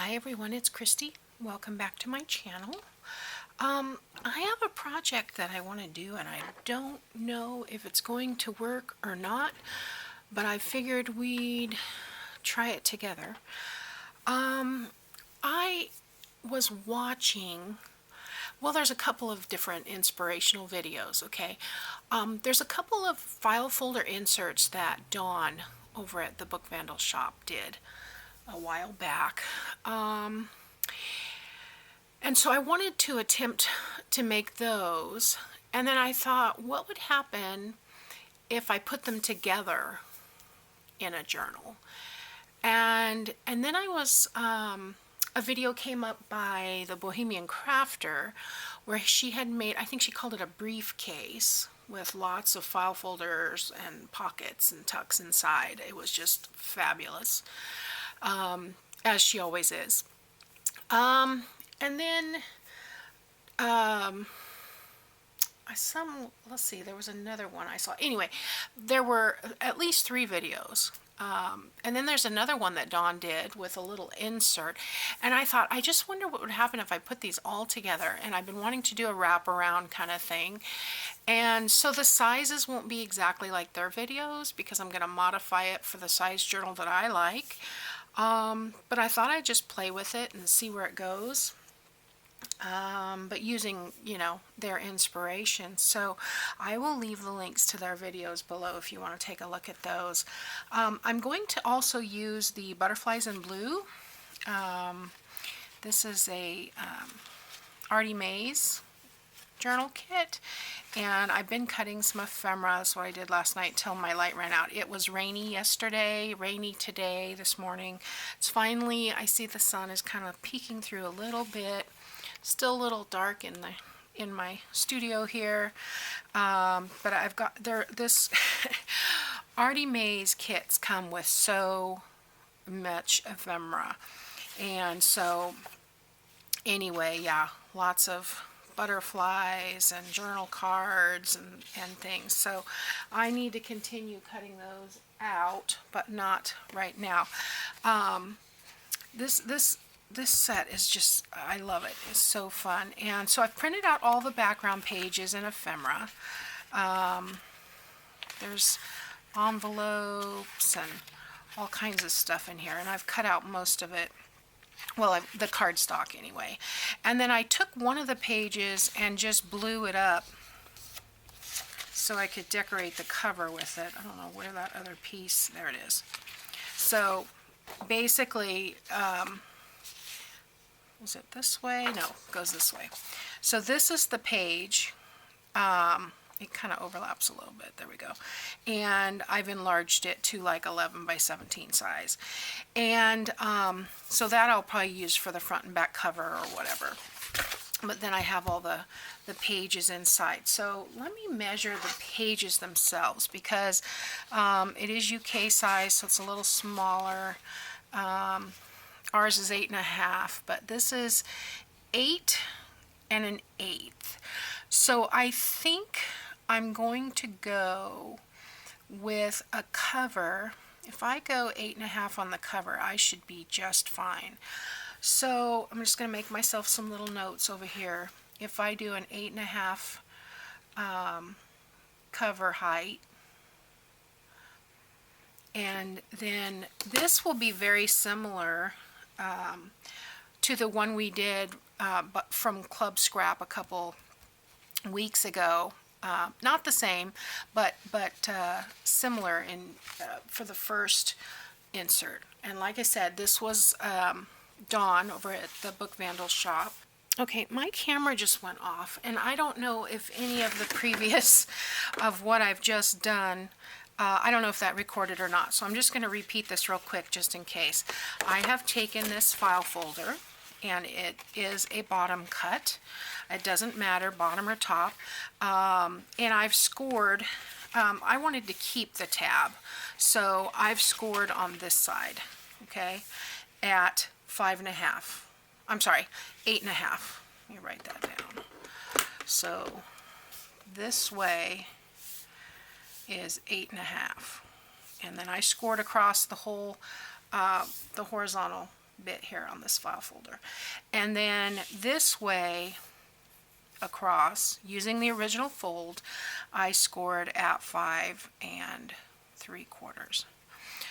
Hi everyone, it's Kristi. Welcome back to my channel. I have a project that I want to do and I don't know if it's going to work or not, but I figured we'd try it together. I was watching, well, there's a couple of different inspirational videos, okay? There's a couple of file folder inserts that Dawn over at the Book Vandal shop did a while back. And so I wanted to attempt to make those, and then I thought, what would happen if I put them together in a journal? And then I was, a video came up by the Bohemian crafter where she had made, I think she called it a briefcase with lots of file folders and pockets and tucks inside. It was just fabulous, as she always is. And then let's see, there was another one I saw. Anyway, there were at least 3 videos. And then there's another one that Dawn did with a little insert. And I thought, I just wonder what would happen if I put these all together. And I've been wanting to do a wraparound kind of thing. And so the sizes won't be exactly like their videos because I'm going to modify it for the size journal that I like. But I thought I'd just play with it and see where it goes. But using, you know, their inspiration. So I will leave the links to their videos below if you want to take a look at those. I'm going to also use the Butterflies in Blue. This is a Artie Maze journal kit, and I've been cutting some ephemera. That's what I did last night till my light ran out. It was rainy yesterday, rainy today, this morning. It's finally, I see the sun is kind of peeking through a little bit. Still a little dark in my studio here, but I've got this Artie Maze kits come with so much ephemera, and so anyway, yeah, lots of butterflies and journal cards and things. So I need to continue cutting those out, but not right now. This set is just, I love it. It's so fun. And so I've printed out all the background pages in ephemera. There's envelopes and all kinds of stuff in here, and I've cut out most of it. Well, the cardstock anyway. And then I took one of the pages and just blew it up so I could decorate the cover with it. I don't know where that other piece, there it is. So basically, is it this way? No, it goes this way. So this is the page. It kind of overlaps a little bit. There we go. And I've enlarged it to like 11 by 17 size. And so that I'll probably use for the front and back cover or whatever. But then I have all the pages inside. So let me measure the pages themselves because it is UK size, so it's a little smaller. Ours is 8.5, but this is 8 1/8. So I think I'm going to go with a cover. If I go 8.5 on the cover, I should be just fine. So I'm just going to make myself some little notes over here. If I do an 8.5 cover height, and then this will be very similar to the one we did but from Club Scrap a couple weeks ago. Not the same, but similar in for the first insert. And like I said, this was Dawn over at the Book Vandal shop. Okay, my camera just went off, and I don't know if any of the previous of what I've just done, I don't know if that recorded or not, so I'm just going to repeat this real quick just in case. I have taken this file folder, and it is a bottom cut. It doesn't matter, bottom or top. And I've scored, I wanted to keep the tab, so I've scored on this side, okay, at 5.5. I'm sorry, 8.5. Let me write that down. So this way is 8.5, and then I scored across the whole the horizontal bit here on this file folder. And then this way across, using the original fold, I scored at 5 3/4.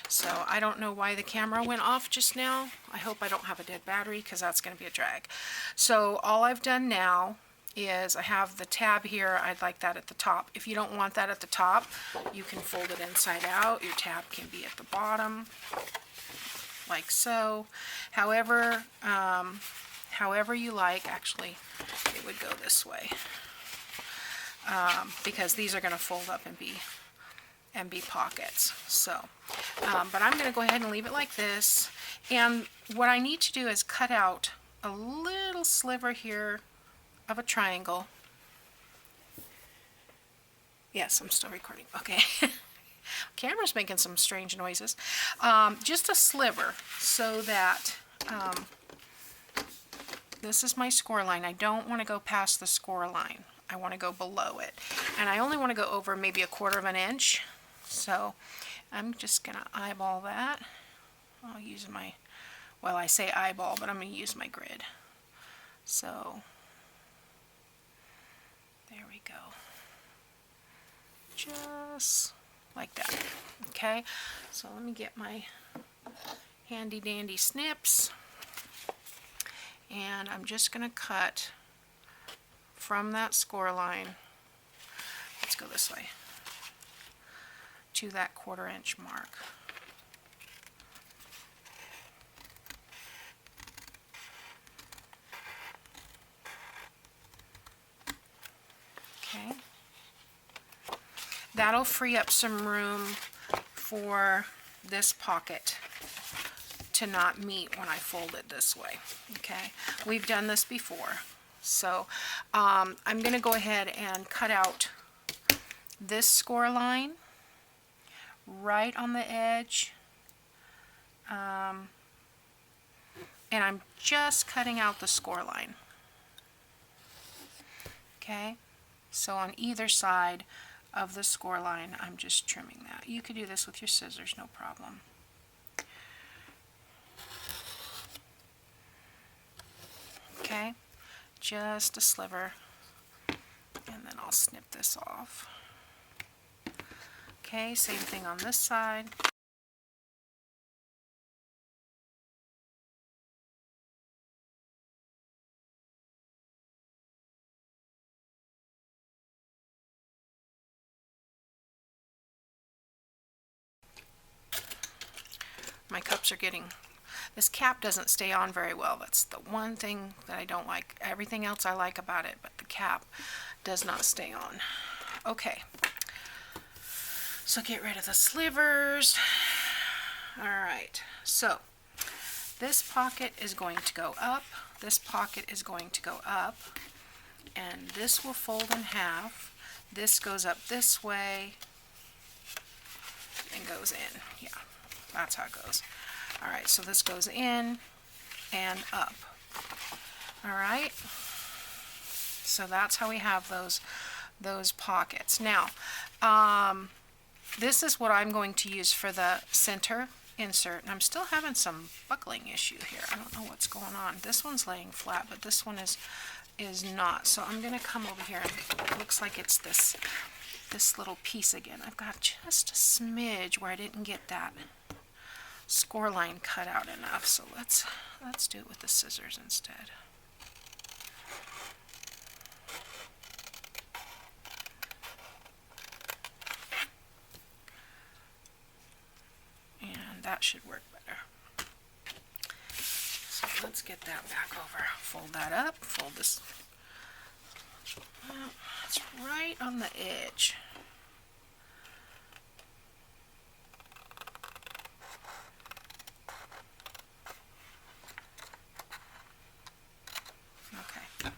So I don't know why the camera went off just now. I hope I don't have a dead battery, because that's going to be a drag. So all I've done now is I have the tab here. I'd like that at the top. If you don't want that at the top, you can fold it inside out. Your tab can be at the bottom, like so. However you like. Actually, it would go this way, because these are going to fold up and be pockets. So, but I'm going to go ahead and leave it like this. And what I need to do is cut out a little sliver here of a triangle. Yes, I'm still recording. Okay. Camera's making some strange noises. Just a sliver, so that this is my score line. I don't want to go past the score line. I want to go below it. And I only want to go over maybe 1/4 of an inch. So I'm just going to eyeball that. I'll use my, well, I say eyeball, but I'm going to use my grid. So there we go. Just like that. Okay, so let me get my handy dandy snips. And I'm just going to cut from that score line, let's go this way, to that 1/4 inch mark. Okay. That'll free up some room for this pocket to not meet when I fold it this way. Okay, we've done this before. So I'm going to go ahead and cut out this score line right on the edge, and I'm just cutting out the score line. Okay, so on either side of the score line, I'm just trimming that. You could do this with your scissors, no problem. Okay, just a sliver, and then I'll snip this off. Okay, same thing on this side. My cups are getting, this cap doesn't stay on very well. That's the one thing that I don't like. Everything else I like about it, but the cap does not stay on. Okay, so get rid of the slivers. Alright, so this pocket is going to go up, this pocket is going to go up, and this will fold in half. This goes up this way and goes in. Yeah, that's how it goes. Alright, so this goes in and up. Alright, so that's how we have those pockets. Now, this is what I'm going to use for the center insert, and I'm still having some buckling issue here. I don't know what's going on. This one's laying flat, but this one is not. So I'm going to come over here, and it looks like it's this little piece again. I've got just a smidge where I didn't get that score line cut out enough. So let's do it with the scissors instead. And that should work better. So let's get that back over. Fold that up, fold this. Well, it's right on the edge. Okay.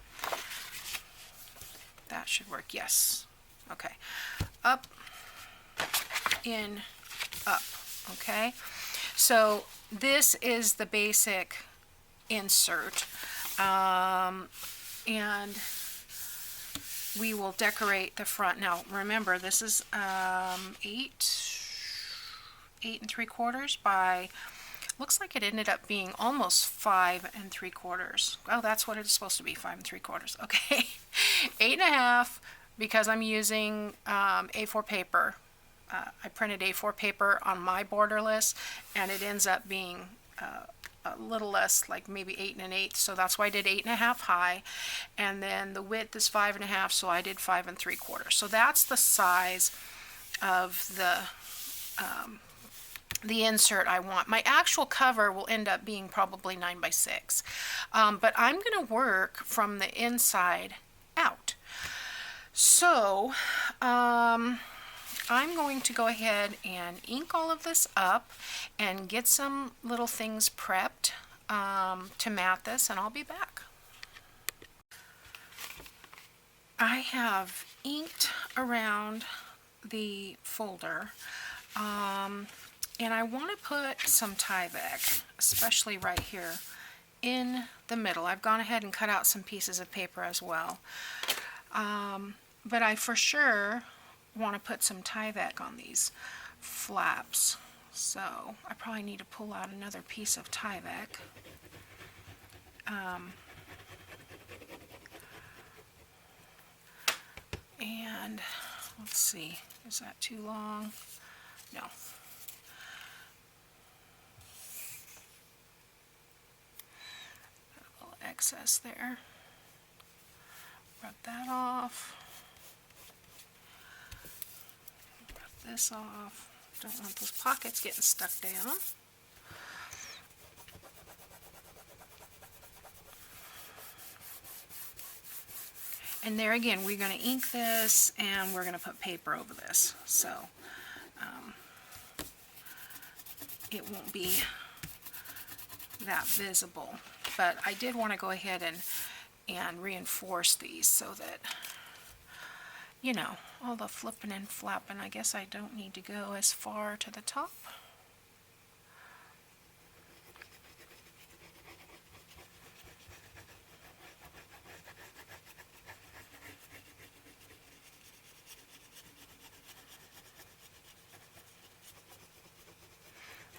That should work, yes. Okay. Up, in, up. Okay, so this is the basic insert, and we will decorate the front. Now remember, this is 8 3/4 by looks like it ended up being almost 5 3/4. Oh, that's what it's supposed to be, 5 3/4. Okay, 8.5, because I'm using A4 paper. I printed A4 paper on my borderless, and it ends up being a little less, like maybe 8 1/8. So that's why I did 8.5 high, and then the width is 5.5, so I did 5 3/4. So that's the size of the insert I want. My actual cover will end up being probably 9 by 6, but I'm going to work from the inside out. So I'm going to go ahead and ink all of this up and get some little things prepped to mat this, and I'll be back. I have inked around the folder, and I want to put some Tyvek, especially right here in the middle. I've gone ahead and cut out some pieces of paper as well, but I for sure want to put some Tyvek on these flaps. So I probably need to pull out another piece of Tyvek. And let's see, is that too long? No. A little excess there. Rub that off. Rub this off. Don't want those pockets getting stuck down. And there again, we're going to ink this and we're going to put paper over this. So it won't be that visible. But I did want to go ahead and reinforce these so that, you know, all the flipping and flapping, I guess I don't need to go as far to the top.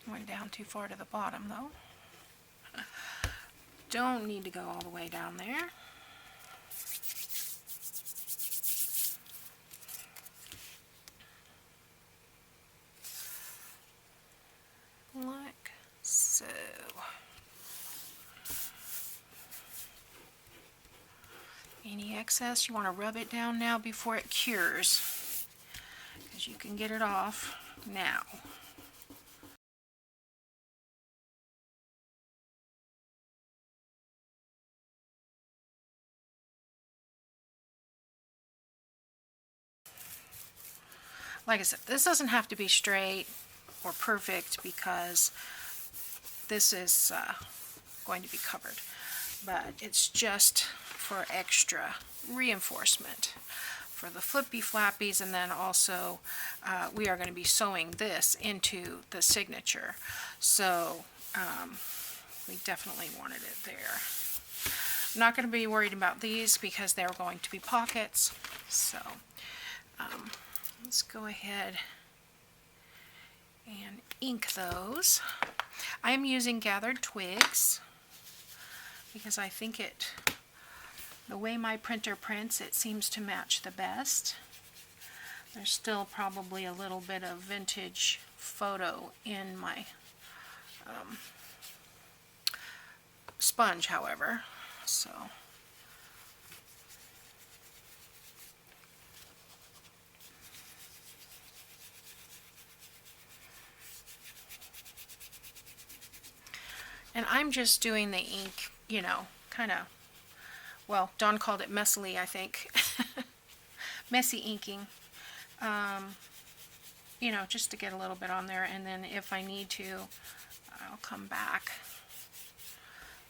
Went down too far to the bottom though. Don't need to go all the way down there. Like so. Any excess, you want to rub it down now before it cures, because you can get it off now. Like I said, this doesn't have to be straight or perfect because this is going to be covered, but it's just for extra reinforcement for the flippy flappies, and then also we are going to be sewing this into the signature, so we definitely wanted it there. I'm not going to be worried about these because they're going to be pockets, so let's go ahead and ink those. I am using gathered twigs because I think the way my printer prints, it seems to match the best. There's still probably a little bit of vintage photo in my sponge, however, so. And I'm just doing the ink, you know, kind of, well, Dawn called it messily, I think. Messy inking. You know, just to get a little bit on there, and then if I need to, I'll come back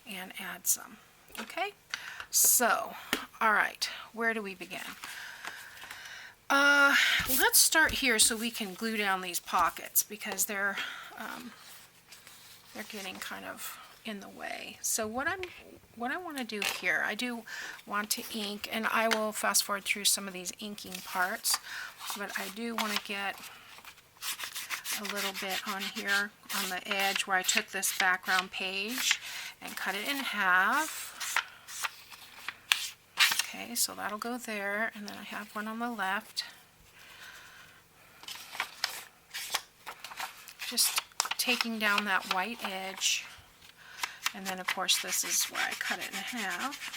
and add some. Okay, so, alright, where do we begin? Let's start here so we can glue down these pockets, because they're getting kind of in the way. So what I want to do here, I do want to ink, and I will fast forward through some of these inking parts, but I do want to get a little bit on here on the edge where I took this background page and cut it in half. Okay, so that'll go there, and then I have one on the left. Just taking down that white edge, and then of course this is where I cut it in half.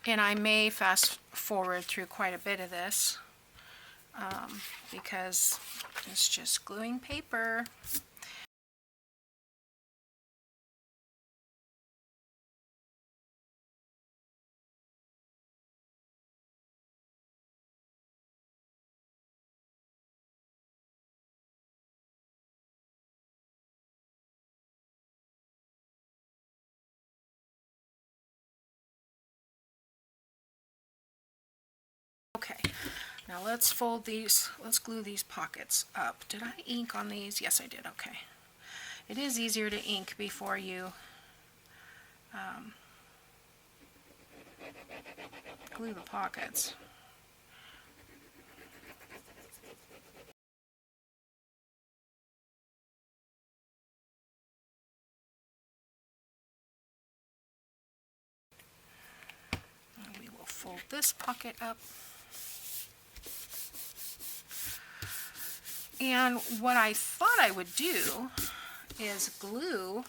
And I may fast forward through quite a bit of this because it's just gluing paper. Okay, now let's fold these, let's glue these pockets up. Did I ink on these? Yes, I did. Okay. It is easier to ink before you glue the pockets. And we will fold this pocket up. And what I thought I would do is glue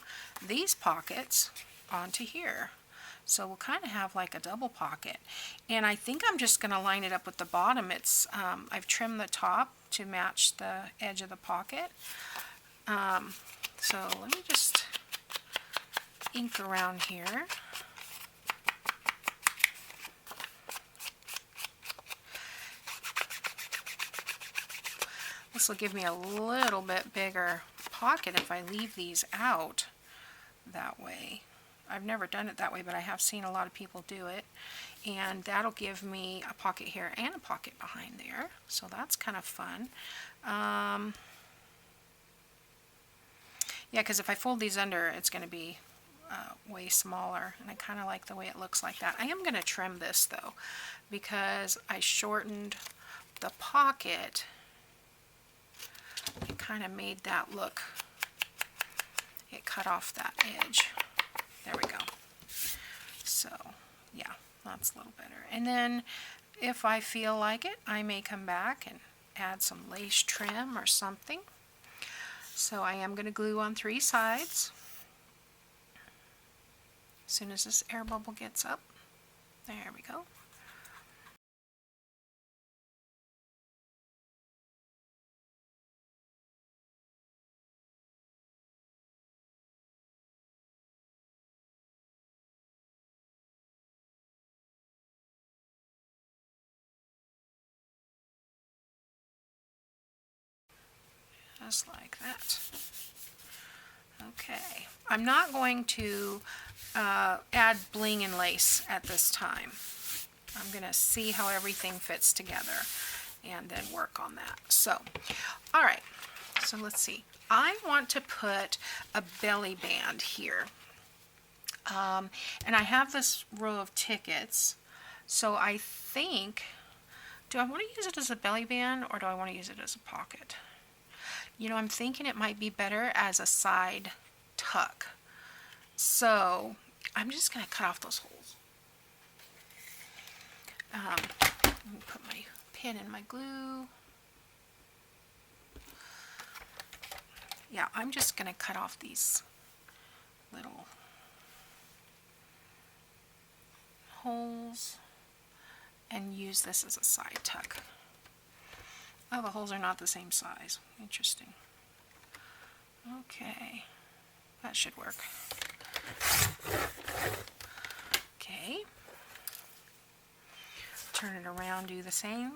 these pockets onto here. So we'll kind of have like a double pocket. And I think I'm just going to line it up with the bottom. It's I've trimmed the top to match the edge of the pocket. So let me just ink around here. This will give me a little bit bigger pocket if I leave these out that way. I've never done it that way, but I have seen a lot of people do it. And that'll give me a pocket here and a pocket behind there. So that's kind of fun. Yeah, because if I fold these under, it's going to be way smaller. And I kind of like the way it looks like that. I am going to trim this though, because I shortened the pocket. It kind of made that look, it cut off that edge. There we go. So yeah, that's a little better. And then if I feel like it, I may come back and add some lace trim or something. So I am going to glue on 3 sides. As soon as this air bubble gets up, there we go. Just like that. Okay, I'm not going to add bling and lace at this time. I'm going to see how everything fits together and then work on that. So, all right, so let's see. I want to put a belly band here. And I have this row of tickets, so I think, do I want to use it as a belly band or do I want to use it as a pocket? You know, I'm thinking it might be better as a side tuck. So I'm just going to cut off those holes. Let me put my pin in my glue. Yeah, I'm just going to cut off these little holes and use this as a side tuck. Oh, the holes are not the same size. Interesting. Okay, that should work. Okay. Turn it around, do the same.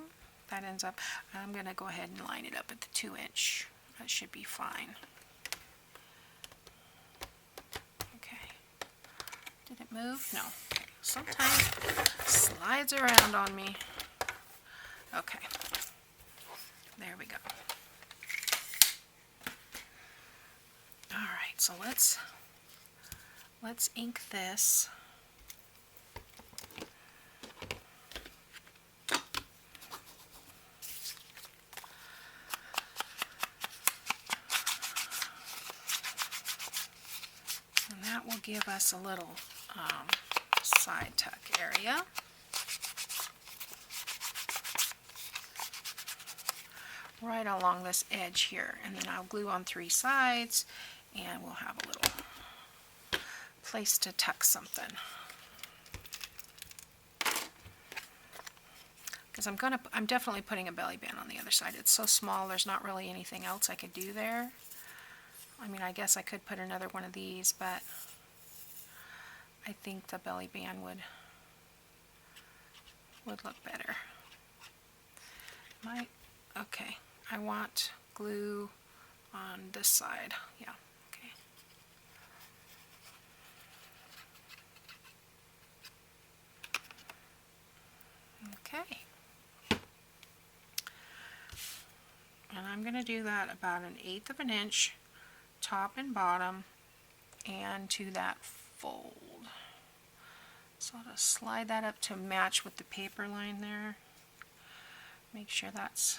That ends up, I'm going to go ahead and line it up at the 2-inch. That should be fine. Okay. Did it move? No. Okay. Sometimes it slides around on me. Okay. There we go. All right, so let's ink this. give us a little side tuck area. Right along this edge here, and then I'll glue on 3 sides, and we'll have a little place to tuck something. Because I'm definitely putting a belly band on the other side. It's so small, there's not really anything else I could do there. I mean, I guess I could put another one of these, but I think the belly band would look better. Okay, I want glue on this side. Yeah, okay. Okay. And I'm going to do that about 1/8 of an inch, top and bottom, and to that fold. So I'll just slide that up to match with the paper line there. Make sure that's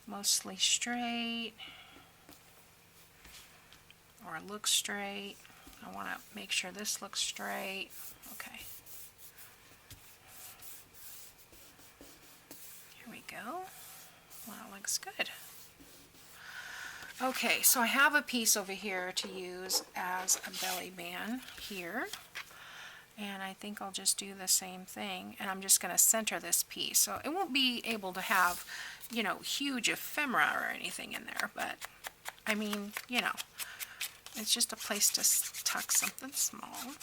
mostly straight, or looks straight. I want to make sure this looks straight. Okay. Here we go. Well, that looks good. Okay, so I have a piece over here to use as a belly band here. And I think I'll just do the same thing, and I'm just going to center this piece. So it won't be able to have, you know, huge ephemera or anything in there, but I mean, you know, it's just a place to tuck something small.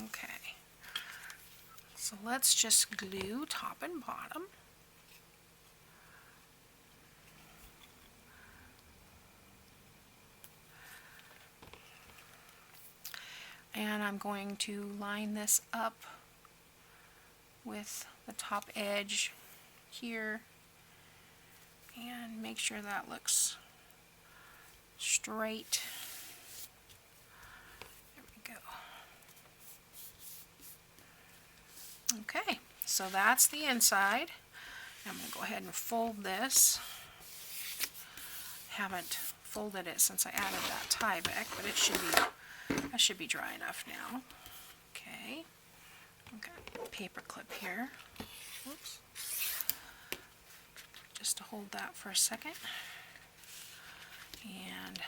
Okay, so let's just glue top and bottom. And I'm going to line this up with the top edge here and make sure that looks straight. There we go. Okay, so that's the inside. I'm going to go ahead and fold this. Haven't folded it since I added that Tyvek, but that should be dry enough now. Okay, I've got a paper clip here. Oops. Just to hold that for a second. And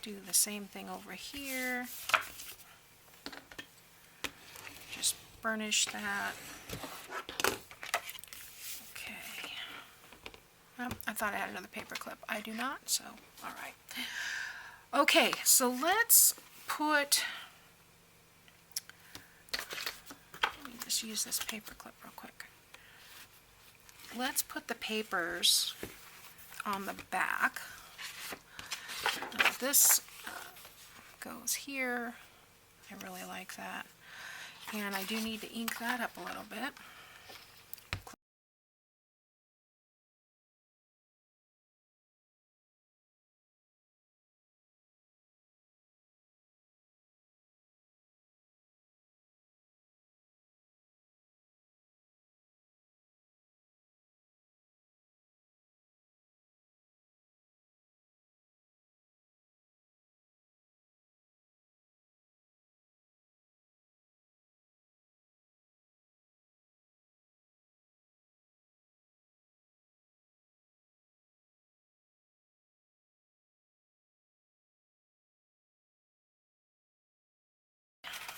do the same thing over here. Just burnish that. Okay. I thought I had another paper clip. I do not, so alright. Okay, so let's put, let me just use this paper clip real quick. Let's put the papers on the back. Now this goes here. I really like that. And I do need to ink that up a little bit.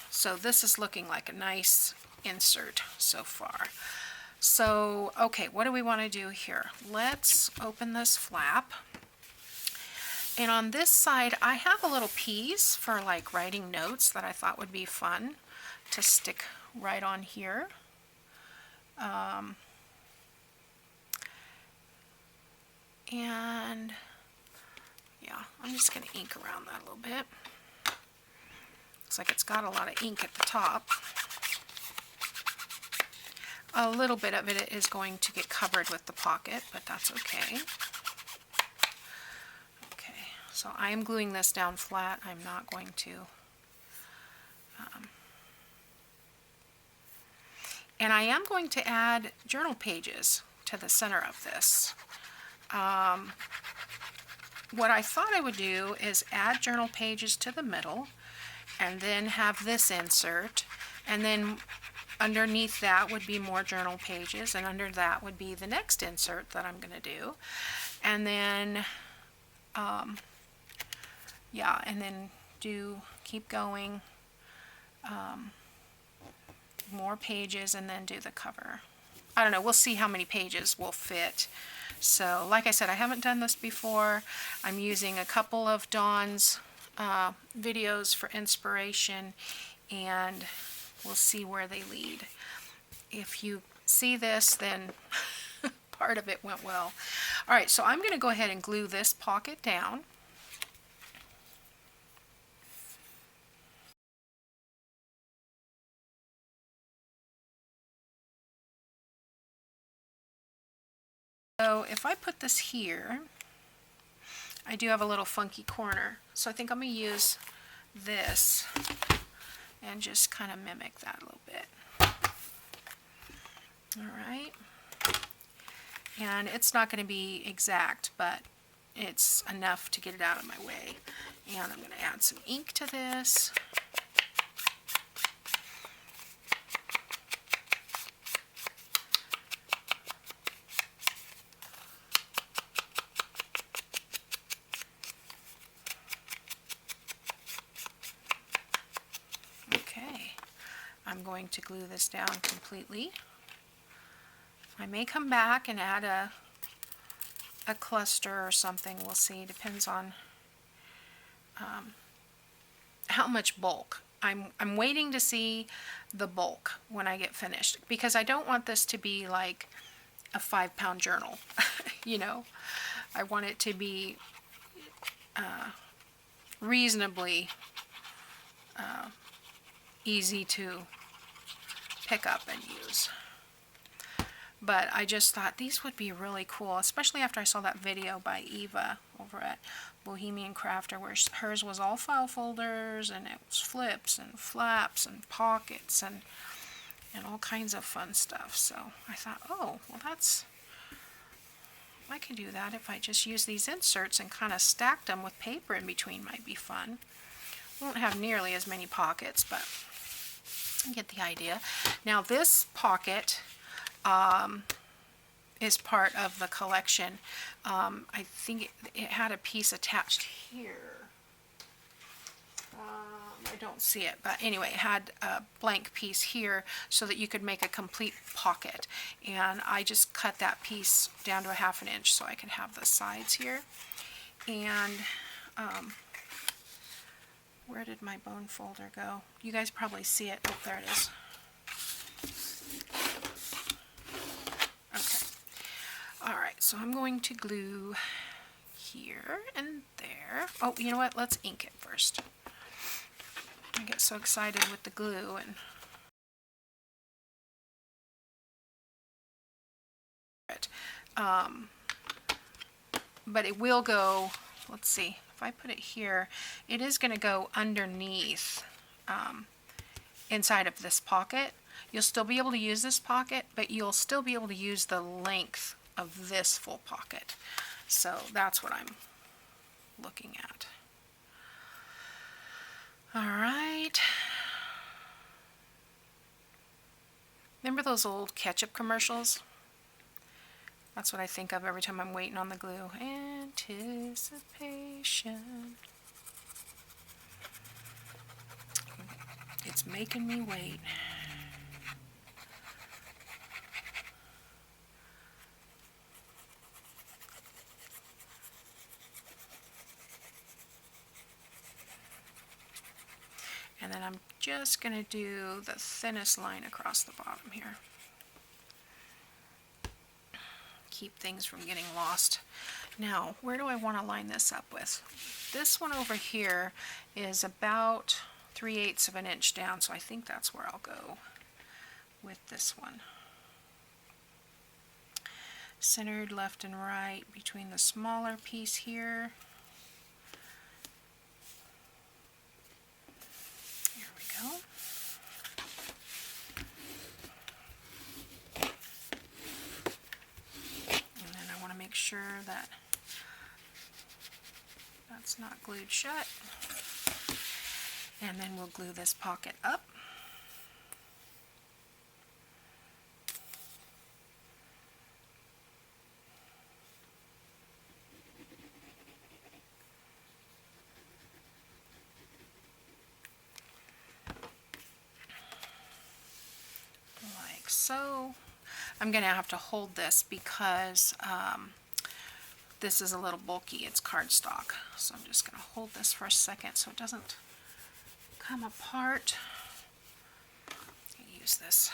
So this is looking like a nice insert so far. So, okay, what do we want to do here? Let's open this flap. And on this side, I have a little piece for like writing notes that I thought would be fun to stick right on here. And yeah, I'm just going to ink around that a little bit. Looks like it's got a lot of ink at the top. A little bit of it is going to get covered with the pocket, but that's okay. Okay, So I am gluing this down flat. I'm not going to. And I am going to add journal pages to the center of this. What I thought I would do is add journal pages to the middle and then have this insert, and then underneath that would be more journal pages, and under that would be the next insert that I'm going to do. And then yeah, and then keep going, more pages, and then do the cover. I don't know, we'll see how many pages will fit. So like I said, I haven't done this before. I'm using a couple of Dawn's videos for inspiration, and we'll see where they lead. If you see this, then part of it went well. Alright, so I'm going to go ahead and glue this pocket down. So if I put this here, I do have a little funky corner. So I think I'm going to use this and just kind of mimic that a little bit. Alright. And it's not going to be exact, but it's enough to get it out of my way. And I'm going to add some ink to this. I'm going to glue this down completely. I may come back and add a cluster or something. We'll see. Depends on how much bulk. I'm waiting to see the bulk when I get finished, because I don't want this to be like a 5-pound journal. You know, I want it to be reasonably easy to pick up and use. But I just thought these would be really cool, especially after I saw that video by Eva over at Bohemian Crafter, where hers was all file folders, and it was flips and flaps and pockets and all kinds of fun stuff. So I thought, oh, well, I can do that if I just use these inserts and kind of stacked them with paper in between. Might be fun. Won't have nearly as many pockets, but you get the idea. Now this pocket is part of the collection. I think it had a piece attached here. I don't see it, but anyway, it had a blank piece here so that you could make a complete pocket. And I just cut that piece down to a 1/2 inch so I could have the sides here. And where did my bone folder go? You guys probably see it. Oh, there it is. Okay. Alright, so I'm going to glue here and there. Oh, you know what? Let's ink it first. I get so excited with the glue and but it will go, let's see, if I put it here, it is going to go underneath inside of this pocket. You'll still be able to use this pocket, but you'll still be able to use the length of this full pocket. So that's what I'm looking at. Alright. Remember those old ketchup commercials? That's what I think of every time I'm waiting on the glue. Anticipation. It's making me wait. And then I'm just going to do the thinnest line across the bottom here. Keep things from getting lost. Now, where do I want to line this up with? This one over here is about 3/8 of an inch down, so I think that's where I'll go with this one. Centered left and right between the smaller piece here go. And then I want to make sure that that's not glued shut. And then we'll glue this pocket up. Like so. I'm going to have to hold this because this is a little bulky. It's cardstock. So I'm just going to hold this for a second so it doesn't come apart. Use this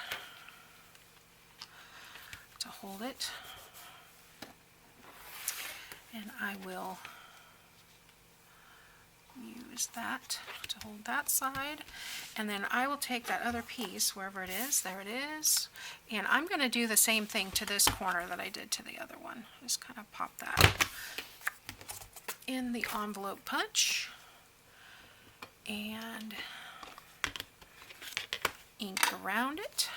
to hold it. And I will use that to hold that side, and then I will take that other piece wherever it is, there it is, and I'm going to do the same thing to this corner that I did to the other one. Just kind of pop that in the envelope punch and ink around it.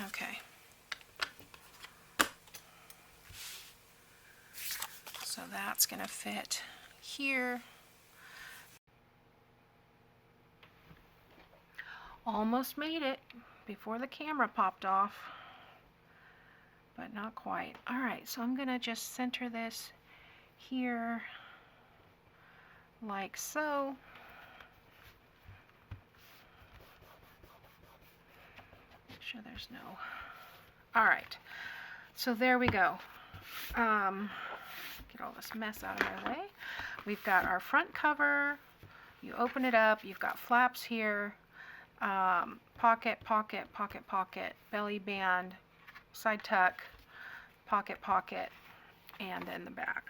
Okay. So that's going to fit here. Almost made it before the camera popped off, but not quite. All right, so I'm going to just center this here like so. Make sure there's no. All right, so there we go. Get all this mess out of my way. We've got our front cover. You open it up, you've got flaps here, pocket, pocket, pocket, pocket, belly band, side tuck, pocket, pocket, and then the back.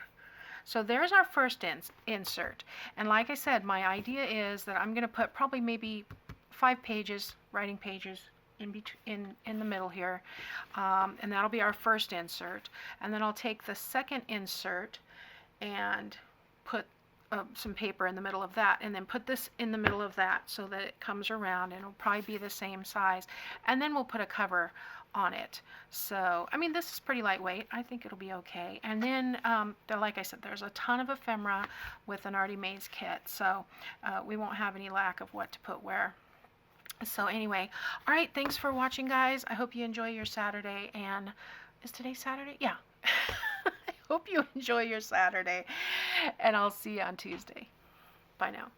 So there's our first insert. And like I said, my idea is that I'm going to put probably maybe 5 pages, writing pages, in the middle here, and that'll be our first insert. And then I'll take the second insert and put some paper in the middle of that, and then put this in the middle of that so that it comes around, and it'll probably be the same size, and then we'll put a cover on it. So I mean, this is pretty lightweight. I think it'll be okay. And then like I said, there's a ton of ephemera with an Artie Maze kit, so we won't have any lack of what to put where. So anyway, all right, thanks for watching, guys. I hope you enjoy your Saturday. And is today Saturday? Yeah. I hope you enjoy your Saturday, and I'll see you on Tuesday. Bye now.